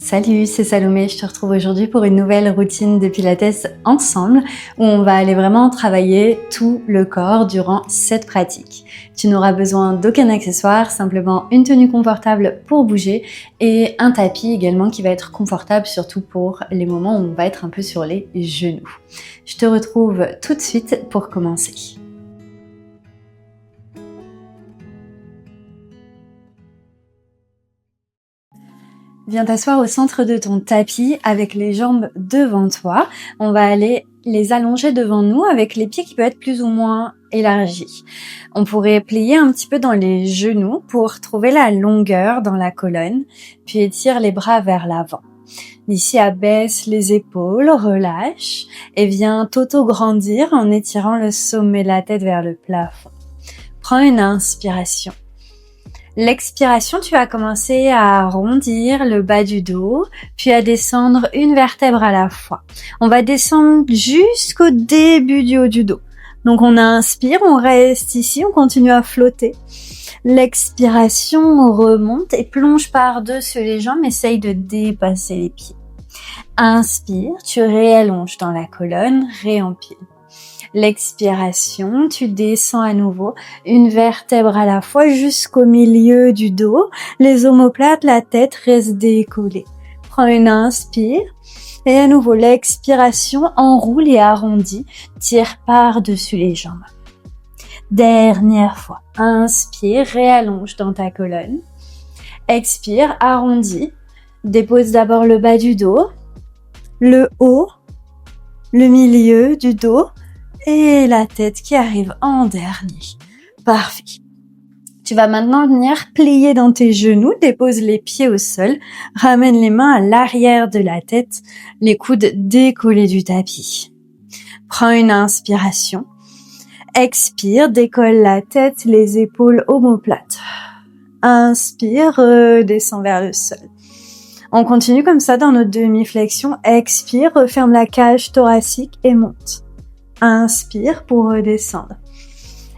Salut, c'est Salomé, je te retrouve aujourd'hui pour une nouvelle routine de Pilates ensemble où on va aller vraiment travailler tout le corps durant cette pratique. Tu n'auras besoin d'aucun accessoire, simplement une tenue confortable pour bouger et un tapis également qui va être confortable surtout pour les moments où on va être un peu sur les genoux. Je te retrouve tout de suite pour commencer. Viens t'asseoir au centre de ton tapis avec les jambes devant toi. On va aller les allonger devant nous avec les pieds qui peuvent être plus ou moins élargis. On pourrait plier un petit peu dans les genoux pour trouver la longueur dans la colonne, puis étire les bras vers l'avant. D'ici, abaisse les épaules, relâche et viens t'auto-grandir en étirant le sommet de la tête vers le plafond. Prends une inspiration. L'expiration, tu vas commencer à arrondir le bas du dos, puis à descendre une vertèbre à la fois. On va descendre jusqu'au début du haut du dos. Donc on inspire, on reste ici, on continue à flotter. L'expiration, on remonte et plonge par-dessus les jambes, essaye de dépasser les pieds. Inspire, tu réallonges dans la colonne, réempile. L'expiration, tu descends à nouveau, une vertèbre à la fois jusqu'au milieu du dos, les omoplates, la tête reste décollée. Prends une inspire et à nouveau l'expiration, enroule et arrondis, tire par-dessus les jambes. Dernière fois, inspire, réallonge dans ta colonne. Expire, arrondis, dépose d'abord le bas du dos, le haut, le milieu du dos, et la tête qui arrive en dernier. Parfait. Tu vas maintenant venir plier dans tes genoux, dépose les pieds au sol, ramène les mains à l'arrière de la tête, les coudes décollés du tapis. Prends une inspiration. Expire, décolle la tête, les épaules omoplates. Inspire, redescends vers le sol. On continue comme ça dans notre demi-flexion. Expire, referme la cage thoracique et monte. Inspire pour redescendre.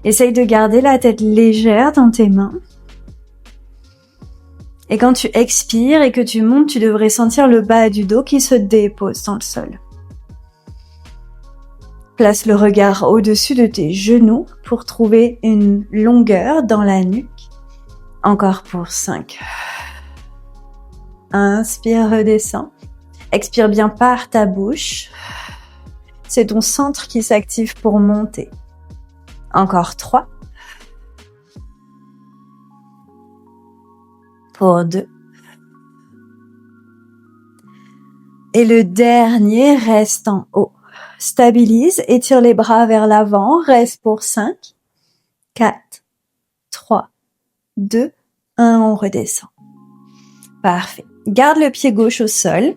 Essaye de garder la tête légère dans tes mains. Et quand tu expires et que tu montes, tu devrais sentir le bas du dos qui se dépose dans le sol. Place le regard au-dessus de tes genoux pour trouver une longueur dans la nuque. Encore pour 5. Inspire, redescends. Expire bien par ta bouche. C'est ton centre qui s'active pour monter. Encore 3. Pour 2. Et le dernier reste en haut. Stabilise, étire les bras vers l'avant, reste pour 5, 4, 3, 2, 1, on redescend. Parfait. Garde le pied gauche au sol.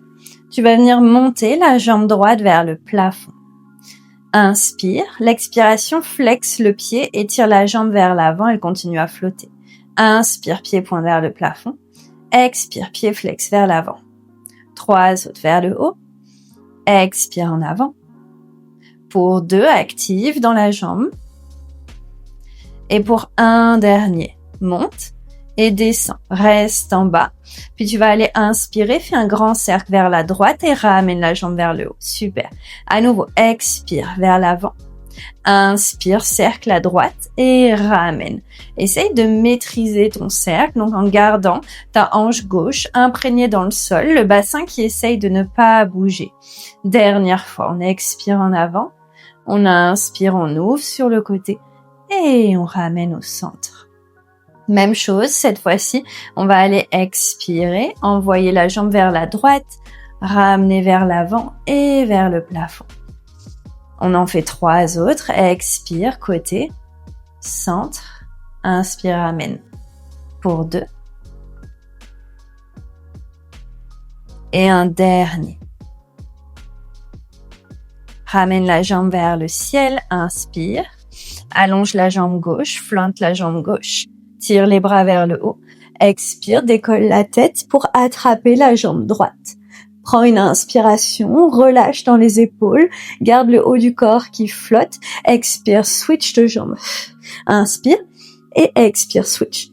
Tu vas venir monter la jambe droite vers le plafond. Inspire, l'expiration, flexe le pied, étire la jambe vers l'avant, elle continue à flotter. Inspire, pied pointe vers le plafond. Expire, pied flex vers l'avant. 3 autres vers le haut. Expire en avant. Pour 2, active dans la jambe. Et pour un dernier, monte et descend. Reste en bas. Puis tu vas aller inspirer, fais un grand cercle vers la droite et ramène la jambe vers le haut. Super. À nouveau, expire vers l'avant. Inspire, cercle à droite et ramène. Essaye de maîtriser ton cercle, donc en gardant ta hanche gauche imprégnée dans le sol, le bassin qui essaye de ne pas bouger. Dernière fois, on expire en avant. On inspire, on ouvre sur le côté et on ramène au centre. Même chose, cette fois-ci, on va aller expirer, envoyer la jambe vers la droite, ramener vers l'avant et vers le plafond. On en fait 3 autres. Expire, côté, centre, inspire, ramène. Pour 2. Et un dernier. Ramène la jambe vers le ciel, inspire, allonge la jambe gauche, flotte la jambe gauche. Tire les bras vers le haut. Expire, décolle la tête pour attraper la jambe droite. Prends une inspiration, relâche dans les épaules, garde le haut du corps qui flotte. Expire, switch de jambe. Inspire et expire, switch.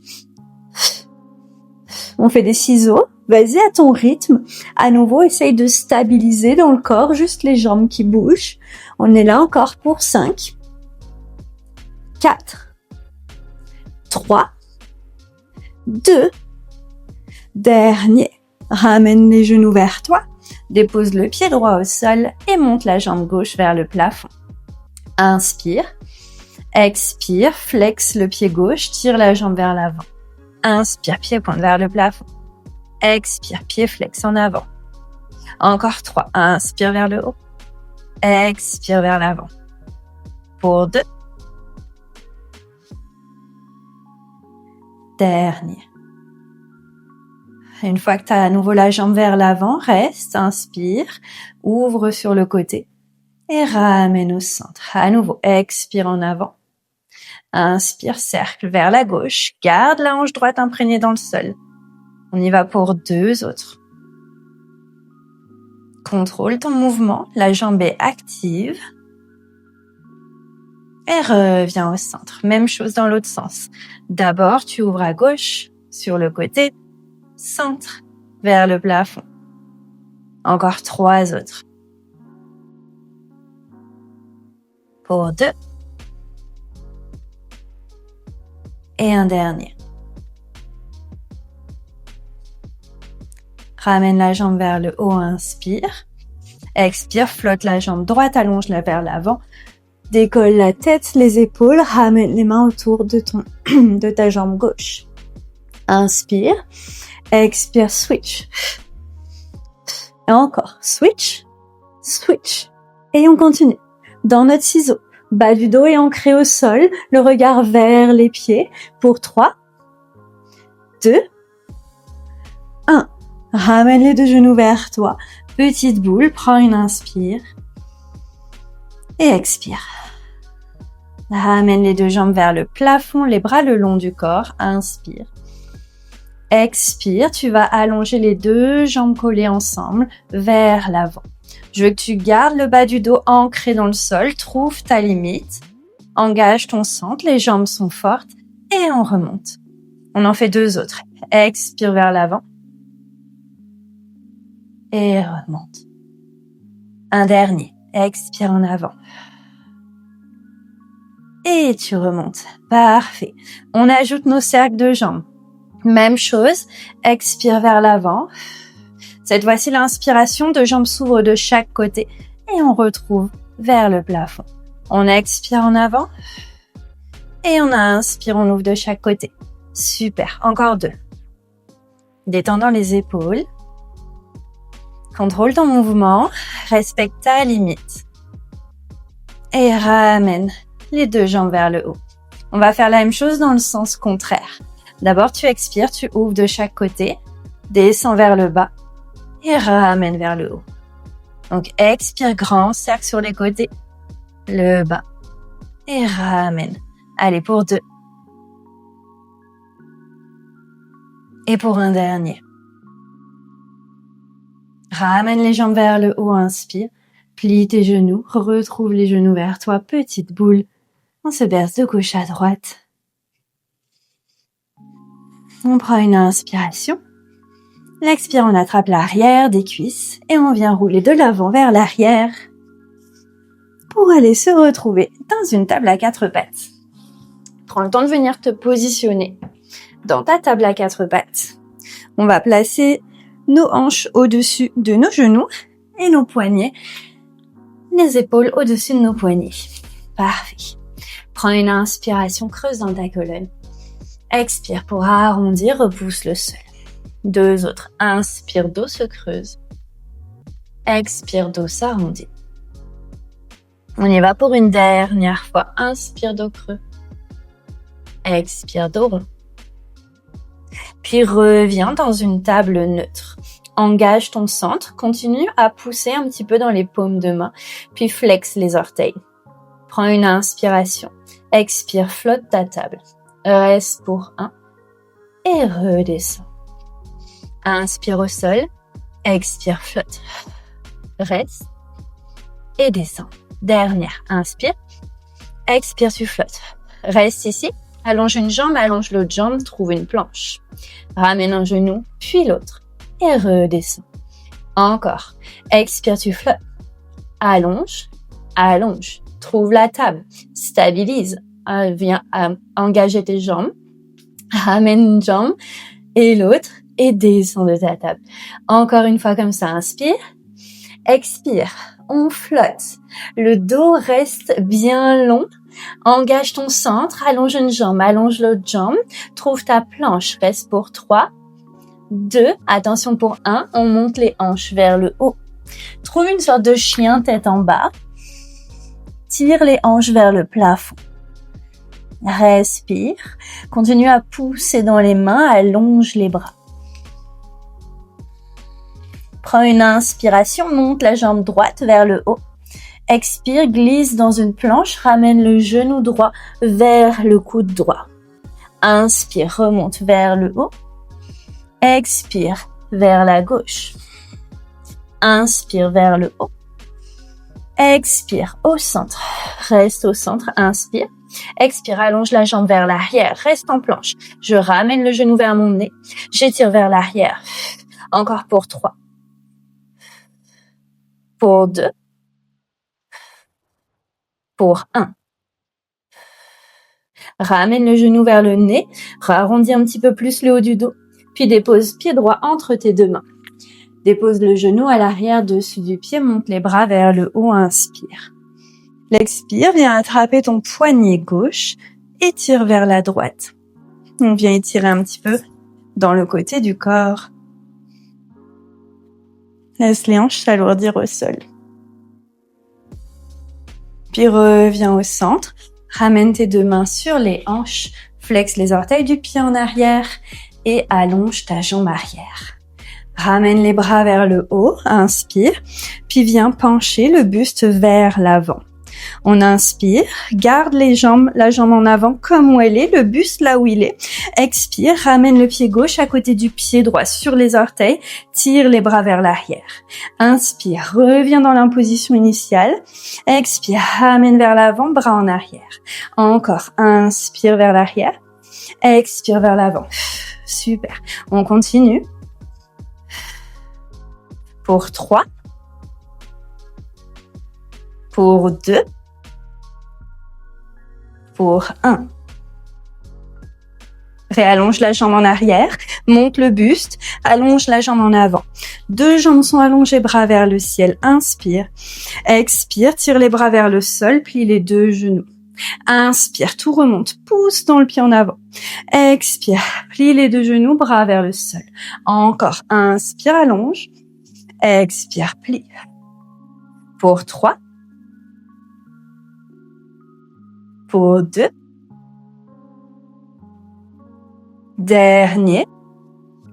On fait des ciseaux Vas-y à ton rythme. À nouveau, essaye de stabiliser dans le corps, juste les jambes qui bougent. On est là encore pour 5, 4, 3, 2, dernier. Ramène les genoux vers toi, dépose le pied droit au sol et monte la jambe gauche vers le plafond. Inspire, expire, flex le pied gauche, tire la jambe vers l'avant. Inspire, pied pointe vers le plafond. Expire, pied flex en avant. Encore 3, inspire vers le haut. Expire vers l'avant. Pour 2. Dernier. Une fois que tu as à nouveau la jambe vers l'avant, reste, inspire, ouvre sur le côté et ramène au centre. À nouveau, expire en avant. Inspire, cercle vers la gauche. Garde la hanche droite imprégnée dans le sol. On y va pour 2 autres. Contrôle ton mouvement. La jambe est active. Et reviens au centre. Même chose dans l'autre sens. D'abord, tu ouvres à gauche, sur le côté, centre, vers le plafond. Encore 3 autres. Pour 2. Et un dernier. Ramène la jambe vers le haut, inspire. Expire, flotte la jambe droite, allonge-la vers l'avant. Décolle la tête, les épaules, ramène les mains autour de ta jambe gauche. Inspire, expire, switch. Et encore, switch, switch. Et on continue. Dans notre ciseau, bas du dos est ancré au sol, le regard vers les pieds. Pour 3, 2, 1. Ramène les 2 genoux vers toi. Petite boule, prends une inspire. Et expire. Ramène les 2 jambes vers le plafond, les bras le long du corps. Inspire. Expire, tu vas allonger les 2 jambes collées ensemble vers l'avant. Je veux que tu gardes le bas du dos ancré dans le sol, trouve ta limite. Engage ton centre, les jambes sont fortes et on remonte. On en fait 2 autres. Expire vers l'avant. Et remonte. Un dernier. Expire en avant. Et tu remontes. Parfait. On ajoute nos cercles de jambes. Même chose. Expire vers l'avant. Cette fois-ci, l'inspiration, 2 jambes s'ouvrent de chaque côté. Et on retrouve vers le plafond. On expire en avant. Et on inspire, on ouvre de chaque côté. Super. Encore 2. Détendant les épaules. Contrôle ton mouvement, respecte ta limite. Et ramène les 2 jambes vers le haut. On va faire la même chose dans le sens contraire. D'abord, tu expires, tu ouvres de chaque côté, descends vers le bas et ramène vers le haut. Donc, expire grand, cercle sur les côtés, le bas et ramène. Allez, pour 2. Et pour un dernier. Ramène les jambes vers le haut, inspire. Plie tes genoux, retrouve les genoux vers toi, petite boule. On se berce de gauche à droite. On prend une inspiration. L'expire, on attrape l'arrière des cuisses et on vient rouler de l'avant vers l'arrière pour aller se retrouver dans une table à 4 pattes. Prends le temps de venir te positionner dans ta table à 4 pattes. On va placer nos hanches au-dessus de nos genoux et nos poignets, les épaules au-dessus de nos poignets. Parfait. Prends une inspiration, creuse dans ta colonne. Expire pour arrondir, repousse le sol. 2 autres. Inspire, dos se creuse. Expire, dos s'arrondit. On y va pour une dernière fois. Inspire, dos creux. Expire, dos rond. Puis reviens dans une table neutre. Engage ton centre, continue à pousser un petit peu dans les paumes de main, puis flex les orteils. Prends une inspiration, expire, flotte ta table. Reste pour 1 et redescends. Inspire au sol, expire, flotte. Reste et descends. Dernière, inspire, expire, tu flottes. Reste ici, allonge une jambe, allonge l'autre jambe, trouve une planche. Ramène un genou, puis l'autre. et redescends. Encore. Expire, tu flottes. Allonge, allonge. Trouve la table. Stabilise. Viens engager tes jambes. Ramène une jambe et l'autre et descends de ta table. Encore une fois comme ça. Inspire. Expire. On flotte. Le dos reste bien long. Engage ton centre. Allonge une jambe. Allonge l'autre jambe. Trouve ta planche. Reste pour 3, 2. Attention pour 1. On monte les hanches vers le haut. Trouve une sorte de chien tête en bas. Tire les hanches vers le plafond. Respire. Continue à pousser dans les mains. Allonge les bras. Prends une inspiration. Monte la jambe droite vers le haut. Expire. Glisse dans une planche. Ramène le genou droit vers le coude droit. Inspire. Remonte vers le haut. Expire. Vers la gauche. Inspire vers le haut. Expire au centre. Reste au centre. Inspire. Expire. Allonge la jambe vers l'arrière. Reste en planche. Je ramène le genou vers mon nez. J'étire vers l'arrière. Encore pour 3. Pour 2. Pour 1. Ramène le genou vers le nez. Arrondis un petit peu plus le haut du dos. Puis dépose pied droit entre tes deux mains. Dépose le genou à l'arrière dessus du pied. Monte les bras vers le haut. Inspire. L'expire. Viens attraper ton poignet gauche. Étire vers la droite. On vient étirer un petit peu dans le côté du corps. Laisse les hanches s'alourdir au sol. Puis reviens au centre. Ramène tes deux mains sur les hanches. Flexe les orteils du pied en arrière et allonge ta jambe arrière. Ramène les bras vers le haut. Inspire. Puis viens pencher le buste vers l'avant. On inspire, garde la jambe en avant comme où elle est, le buste là où il est. Expire, ramène le pied gauche à côté du pied droit sur les orteils, tire les bras vers l'arrière. Inspire, reviens dans l'imposition initiale. Expire, ramène vers l'avant, bras en arrière. Encore, inspire vers l'arrière. Expire vers l'avant. Super, on continue. Pour 3. Pour 2. Pour 1. Réallonge la jambe en arrière, monte le buste, allonge la jambe en avant. Deux jambes sont allongées, bras vers le ciel. Inspire. Expire, tire les bras vers le sol, plie les deux genoux. Inspire, tout remonte, pousse dans le pied en avant. Expire, plie les deux genoux, bras vers le sol. Encore, inspire, allonge. Expire, plie. Pour 3. Pour 2. Dernier.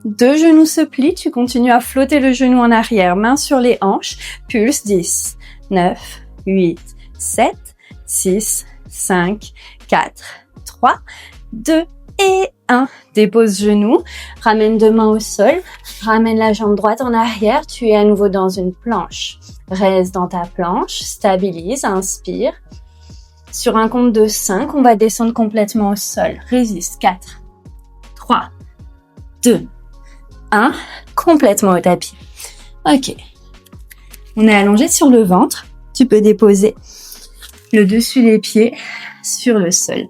Deux genoux se plient, tu continues à flotter le genou en arrière, main sur les hanches, pulse 10, 9, 8, 7, 6, 5, 4, 3, 2 et 1. Dépose genou, ramène deux mains au sol, ramène la jambe droite en arrière, tu es à nouveau dans une planche. Reste dans ta planche, stabilise, inspire. Sur un compte de 5, on va descendre complètement au sol. Résiste. 4, 3, 2, 1. Complètement au tapis. Ok. On est allongé sur le ventre. Tu peux déposer le dessus des pieds sur le sol.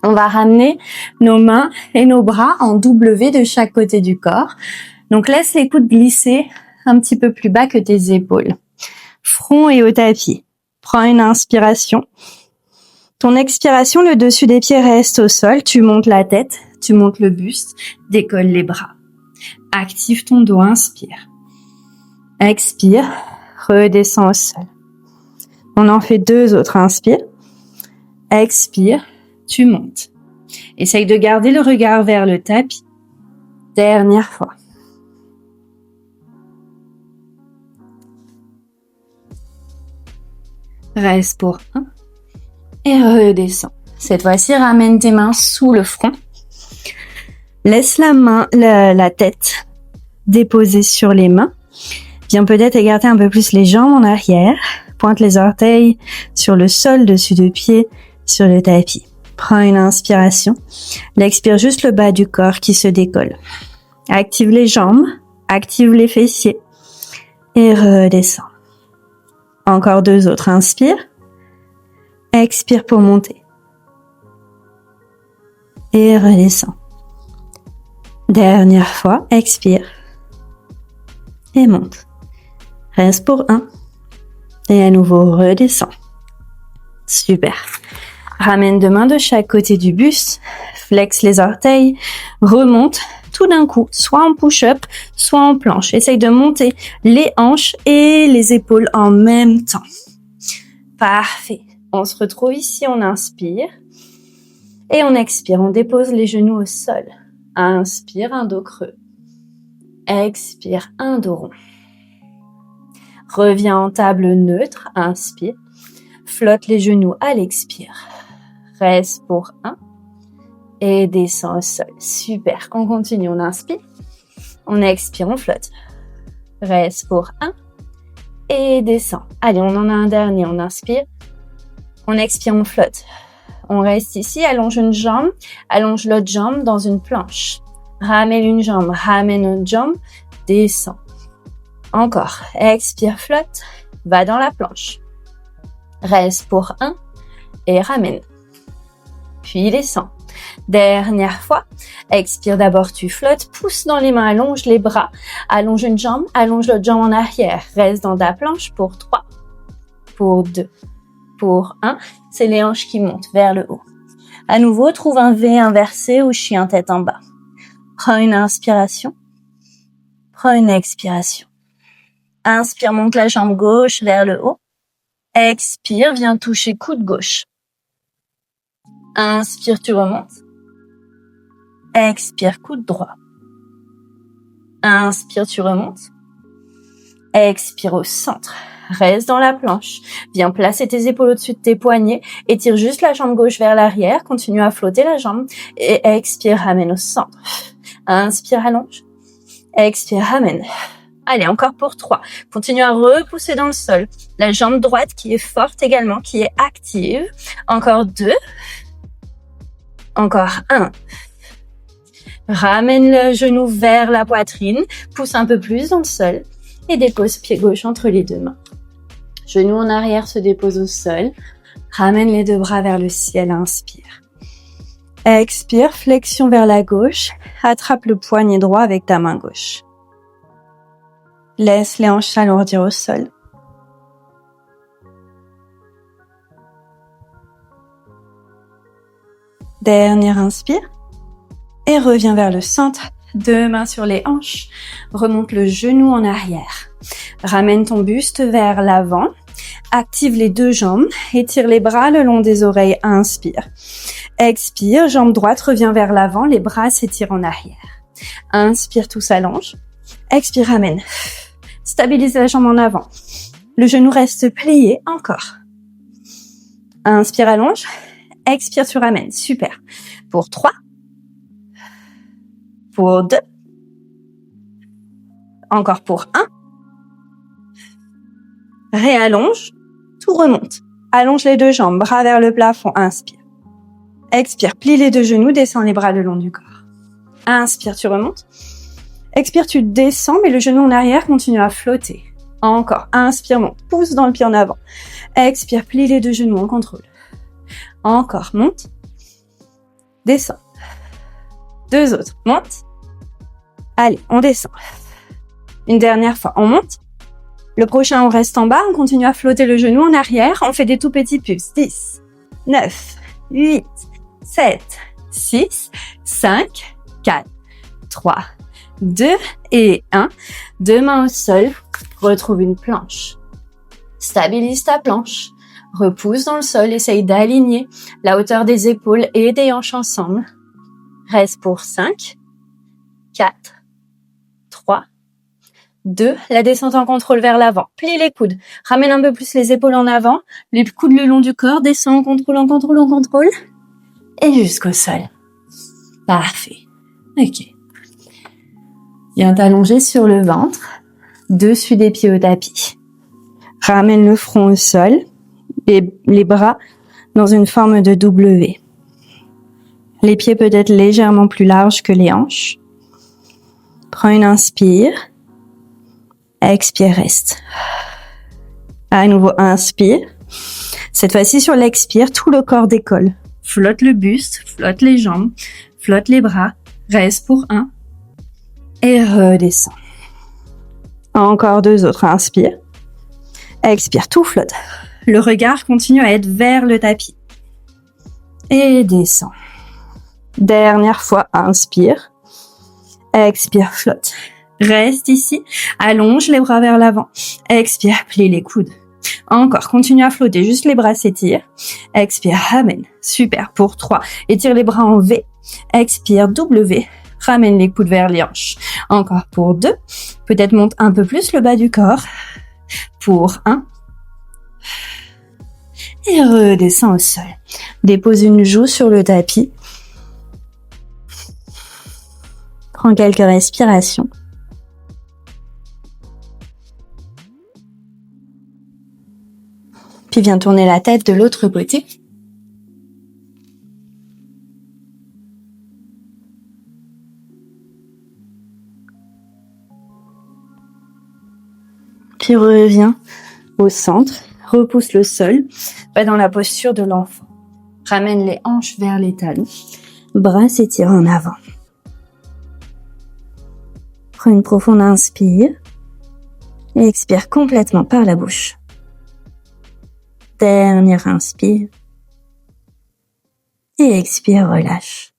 On va ramener nos mains et nos bras en W de chaque côté du corps. Donc laisse les coudes glisser un petit peu plus bas que tes épaules. Front est au tapis. Prends une inspiration. Ton expiration, le dessus des pieds reste au sol. Tu montes la tête, tu montes le buste, décolle les bras. Active ton dos, inspire. Expire, redescends au sol. On en fait 2 autres, inspire. Expire, tu montes. Essaye de garder le regard vers le tapis. Dernière fois. Reste pour 1. Et redescends. Cette fois-ci, ramène tes mains sous le front. Laisse la tête déposée sur les mains. Viens peut-être écarter un peu plus les jambes en arrière. Pointe les orteils sur le sol, dessus de pied, sur le tapis. Prends une inspiration. L'expire juste le bas du corps qui se décolle. Active les jambes. Active les fessiers. Et redescends. Encore 2 autres. Inspire. Expire pour monter. Et redescends. Dernière fois. Expire. Et monte. Reste pour 1. Et à nouveau, redescends. Super. Ramène 2 mains de chaque côté du buste. Flex les orteils. Remonte tout d'un coup, soit en push-up, soit en planche. Essaye de monter les hanches et les épaules en même temps. Parfait. On se retrouve ici, on inspire. Et on expire, on dépose les genoux au sol. Inspire, un dos creux. Expire, un dos rond. Reviens en table neutre, inspire. Flotte les genoux à l'expire. Reste pour 1. Et descends au sol. Super. On continue, on inspire. On expire, on flotte. Reste pour 1. Et descend. Allez, on en a un dernier. On inspire. On expire, on flotte. On reste ici. Allonge une jambe. Allonge l'autre jambe dans une planche. Ramène une jambe. Ramène une jambe. Descends. Encore. Expire, flotte. Va dans la planche. Reste pour 1. Et ramène. Puis descends. Dernière fois. Expire d'abord, tu flottes. Pousse dans les mains, allonge les bras. Allonge une jambe, allonge l'autre jambe en arrière. Reste dans ta planche pour 3, pour 2, pour 1. C'est les hanches qui montent vers le haut. À nouveau, trouve un V inversé ou chien tête en bas. Prends une inspiration. Prends une expiration. Inspire, monte la jambe gauche vers le haut. Expire, viens toucher coude gauche. Inspire, tu remontes. Expire, coude droit. Inspire, tu remontes. Expire au centre. Reste dans la planche. Viens placer tes épaules au-dessus de tes poignets. Étire juste la jambe gauche vers l'arrière. Continue à flotter la jambe. Et expire, ramène au centre. Inspire, allonge. Expire, ramène. Allez, encore pour 3. Continue à repousser dans le sol. La jambe droite qui est forte également, qui est active. Encore 2. Encore 1. Ramène le genou vers la poitrine. Pousse un peu plus dans le sol. Et dépose pied gauche entre les 2 mains. Genou en arrière se dépose au sol. Ramène les 2 bras vers le ciel. Inspire. Expire, flexion vers la gauche. Attrape le poignet droit avec ta main gauche. Laisse les hanches s'alourdir au sol. Dernière inspire. Et reviens vers le centre. 2 mains sur les hanches. Remonte le genou en arrière. Ramène ton buste vers l'avant. Active les 2 jambes. Étire les bras le long des oreilles. Inspire. Expire. Jambe droite revient vers l'avant. Les bras s'étirent en arrière. Inspire, tout s'allonge. Expire, ramène. Stabilise la jambe en avant. Le genou reste plié. Encore. Inspire, allonge. Expire, tu ramènes. Super. Pour 3. Pour 2. Encore pour 1. Réallonge. Tout remonte. Allonge les 2 jambes. Bras vers le plafond. Inspire. Expire. Plie les 2 genoux. Descends les bras le long du corps. Inspire, tu remontes. Expire, tu descends, mais le genou en arrière continue à flotter. Encore. Inspire, monte. Pousse dans le pied en avant. Expire, plie les 2 genoux en contrôle. Encore. Monte. Descends. 2 autres. Monte. Allez, on descend. Une dernière fois. On monte. Le prochain, on reste en bas. On continue à flotter le genou en arrière. On fait des tout petits pulses. 10, 9, 8, 7, 6, 5, 4, 3, 2 et 1. 2 mains au sol. Retrouve une planche. Stabilise ta planche. Repousse dans le sol. Essaye d'aligner la hauteur des épaules et des hanches ensemble. Reste pour 5, 4, 3, 2. La descente en contrôle vers l'avant. Plie les coudes. Ramène un peu plus les épaules en avant. Les coudes le long du corps. Descends en contrôle, en contrôle, en contrôle. Et jusqu'au sol. Parfait. Ok. Viens t'allonger sur le ventre. Dessus des pieds au tapis. Ramène le front au sol. Les bras dans une forme de W. Les pieds peut être légèrement plus larges que les hanches. Prends une inspire. Expire, reste. À nouveau, inspire. Cette fois-ci, sur l'expire, tout le corps décolle. Flotte le buste, flotte les jambes, flotte les bras. Reste pour 1. Et redescend. Encore 2 autres. Inspire. Expire, tout flotte. Le regard continue à être vers le tapis. Et descend. Dernière fois, inspire. Expire, flotte. Reste ici. Allonge les bras vers l'avant. Expire, plie les coudes. Encore, continue à flotter. Juste les bras s'étirent. Expire, ramène. Super, pour 3. Étire les bras en V. Expire, W. Ramène les coudes vers les hanches. Encore pour 2. Peut-être monte un peu plus le bas du corps. Pour 1. Et redescend au sol. Dépose une joue sur le tapis. Prends quelques respirations. Puis viens tourner la tête de l'autre côté. Puis reviens au centre, repousse le sol, va dans la posture de l'enfant. Ramène les hanches vers les talons, bras s'étirent en avant. Prends une profonde inspire et expire complètement par la bouche. Dernière inspire et expire, relâche.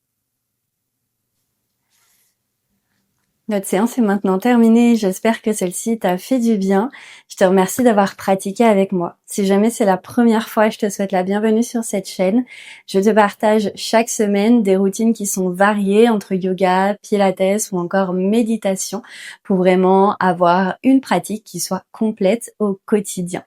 Notre séance est maintenant terminée. J'espère que celle-ci t'a fait du bien. Je te remercie d'avoir pratiqué avec moi. Si jamais c'est la première fois, je te souhaite la bienvenue sur cette chaîne. Je te partage chaque semaine des routines qui sont variées entre yoga, pilates ou encore méditation pour vraiment avoir une pratique qui soit complète au quotidien.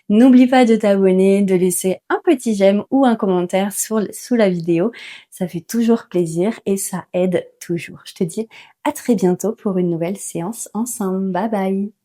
N'oublie pas de t'abonner, de laisser un petit j'aime ou un commentaire sous la vidéo. Ça fait toujours plaisir et ça aide toujours. Je te dis à très bientôt pour une nouvelle séance ensemble. Bye bye!